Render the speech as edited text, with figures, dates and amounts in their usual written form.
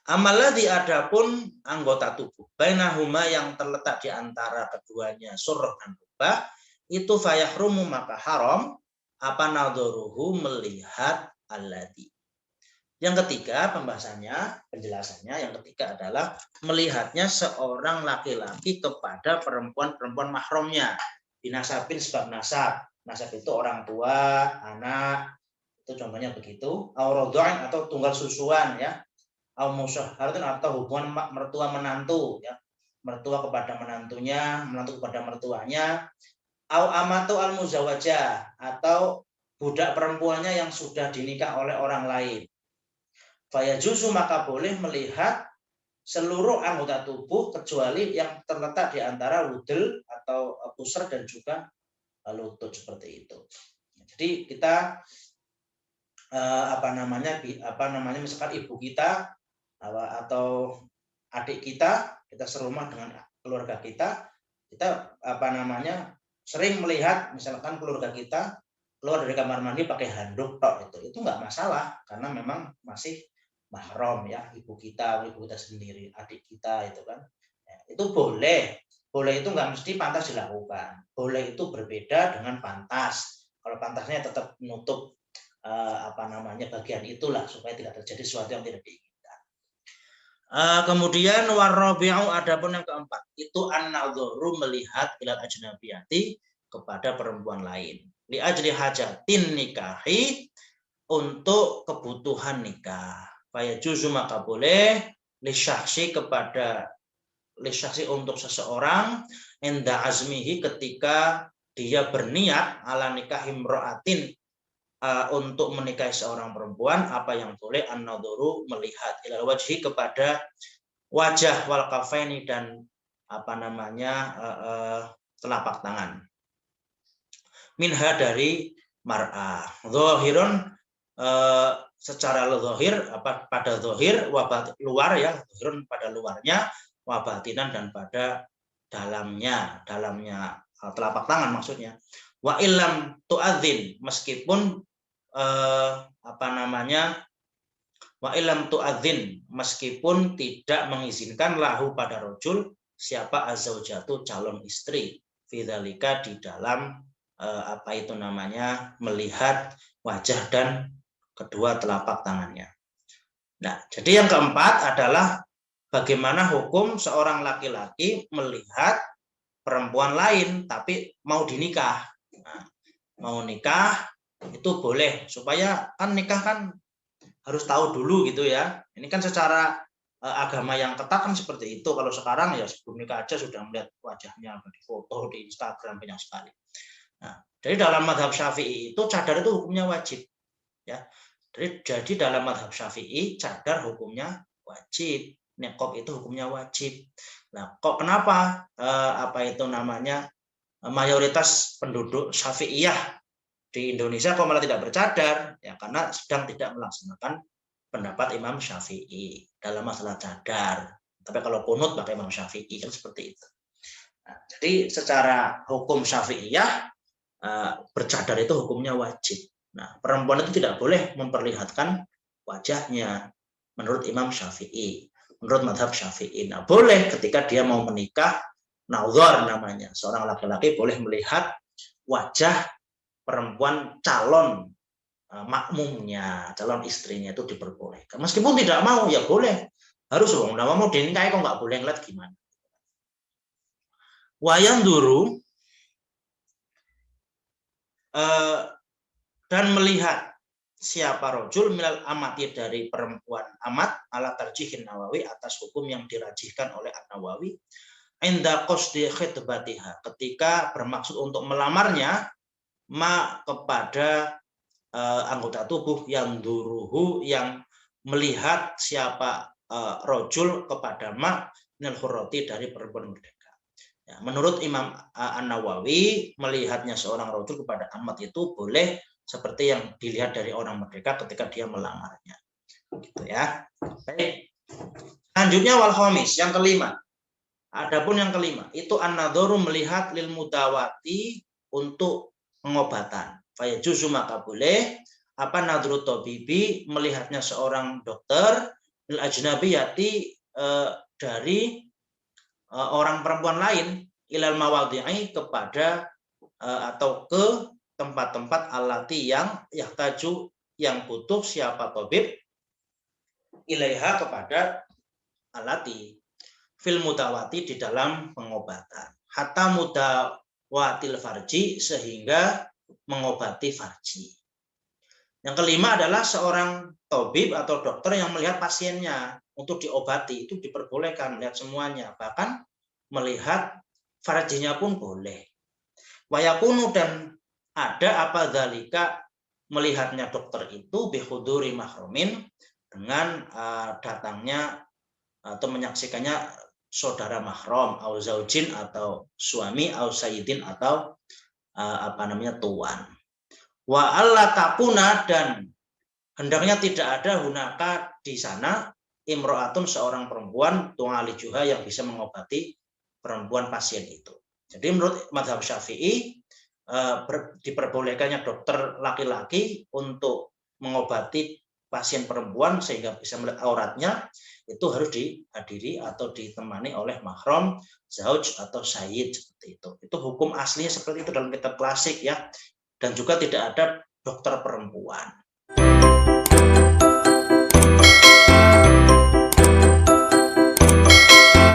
Amaladhi adapun anggota tubuh bainahuma yang terletak di antara keduanya surah dan rubah itu fayahrumu maka haram apa nadhuruhu melihat alladhi. Yang ketiga pembahasannya, penjelasannya yang ketiga adalah melihatnya seorang laki-laki kepada perempuan mahramnya. Binasabin sebab nasab. Nasab itu orang tua, anak, itu contohnya begitu. Aurodoan atau tunggal susuan ya. Atau hubungan mertua menantu ya. Mertua kepada menantunya, menantu kepada mertuanya. Au amatu al muzawajah atau budak perempuannya yang sudah dinikah oleh orang lain. Fayajuzu maka boleh melihat seluruh anggota tubuh kecuali yang terletak di antara wudel atau pusar dan juga lutut seperti itu. Jadi kita misalkan ibu kita atau adik kita serumah dengan keluarga kita sering melihat misalkan keluarga kita keluar dari kamar mandi pakai handuk tok itu nggak masalah karena memang masih mahram ya, ibu kita sendiri, adik kita itu kan. Ya, itu boleh itu nggak mesti pantas dilakukan. Boleh itu berbeda dengan pantas. Kalau pantasnya tetap menutup bagian itulah supaya tidak terjadi sesuatu yang tidak diinginkan. Kemudian warabi'u adapun yang keempat itu an-nadhuru melihat ilal ajnabiyati kepada perempuan lain. Li ajli hajatin nikahi untuk kebutuhan nikah. Fayajuzu maka boleh lisyahsi untuk seseorang inda azmihi ketika dia berniat ala nikah imro'atin untuk menikahi seorang perempuan apa yang boleh an-nadhuru melihat ilal wajhi kepada wajah wal kafaini dan telapak tangan minha dari mar'ah zahirun secara zahir pada zahir wabat luar ya zahirun pada luarnya wabatinan dan pada dalamnya telapak tangan maksudnya wa illam tu'adzin meskipun wa illam tu'adzin meskipun tidak mengizinkan lahu pada rojul siapa azzaujatu calon istri fidzalika di dalam melihat wajah dan kedua telapak tangannya. Nah, jadi yang keempat adalah bagaimana hukum seorang laki-laki melihat perempuan lain tapi mau dinikah. Nah, mau nikah itu boleh supaya kan nikah kan harus tahu dulu gitu ya. Ini kan secara agama yang ketat kan seperti itu. Kalau sekarang ya sebelum nikah aja sudah melihat wajahnya di foto di Instagram banyak sekali. Nah, jadi dalam mazhab Syafi'i itu cadar itu hukumnya wajib. Ya, jadi dalam mazhab Syafi'i cadar hukumnya wajib, niqab itu hukumnya wajib. Nah, kok kenapa mayoritas penduduk Syafi'iyah di Indonesia kok malah tidak bercadar? Ya karena sedang tidak melaksanakan pendapat Imam Syafi'i dalam masalah cadar. Tapi kalau kunut pakai Imam Syafi'i kan seperti itu. Nah, jadi secara hukum Syafi'iyah bercadar itu hukumnya wajib. Nah, perempuan itu tidak boleh memperlihatkan wajahnya menurut Imam Syafi'i, menurut mazhab Syafi'i. Nah, boleh ketika dia mau menikah, nazar namanya, seorang laki-laki boleh melihat wajah perempuan calon makmumnya, calon istrinya itu diperbolehkan. Meskipun tidak mau, ya boleh. Harus dong, mau dinikahi kok nggak boleh ngeliat gimana. Wayang duru dan melihat siapa rojul minal amati dari perempuan amat ala tarjihin Nawawi atas hukum yang dirajihkan oleh An-Nawawi inda qasdi khitbatiha ketika bermaksud untuk melamarnya kepada anggota tubuh yang duruhu yang melihat siapa rojul kepada minal hurrati dari perempuan merdeka. Ya, menurut Imam An-Nawawi melihatnya seorang rojul kepada amat itu boleh seperti yang dilihat dari orang merdeka ketika dia melamarnya. Gitu ya. Baik. Selanjutnya wal khamis, yang kelima. Adapun yang kelima, itu an-nadharu melihat lil mudawati untuk pengobatan. Fayajuzu maka boleh nadru tabibi melihatnya seorang dokter lil ajnabiyati dari orang perempuan lain, ilal mawadhi'i kepada atau ke tempat-tempat alati yang yahtaju, yang butuh siapa tabib, ilaiha kepada alati, fil mudawati di dalam pengobatan, hatta mudawatil farji sehingga mengobati farji. Yang kelima adalah seorang tabib atau dokter yang melihat pasiennya untuk diobati, itu diperbolehkan melihat semuanya, bahkan melihat farjinya pun boleh. Wayakunu, dan ada apa dzalika, melihatnya dokter itu bihuduri mahrumin, dengan datangnya atau menyaksikannya saudara mahram, au zaujin atau suami, au sayyidin atau tuan. Wa alla takuna, dan hendaknya tidak ada hunaka di sana imro'atun seorang perempuan tu'alijuha yang bisa mengobati perempuan pasien itu. Jadi menurut mazhab Syafi'i diperbolehkannya dokter laki-laki untuk mengobati pasien perempuan sehingga bisa melihat auratnya, itu harus dihadiri atau ditemani oleh mahram, zauj atau sayyid, seperti itu. Itu hukum aslinya seperti itu dalam kitab klasik ya. Dan juga tidak ada dokter perempuan.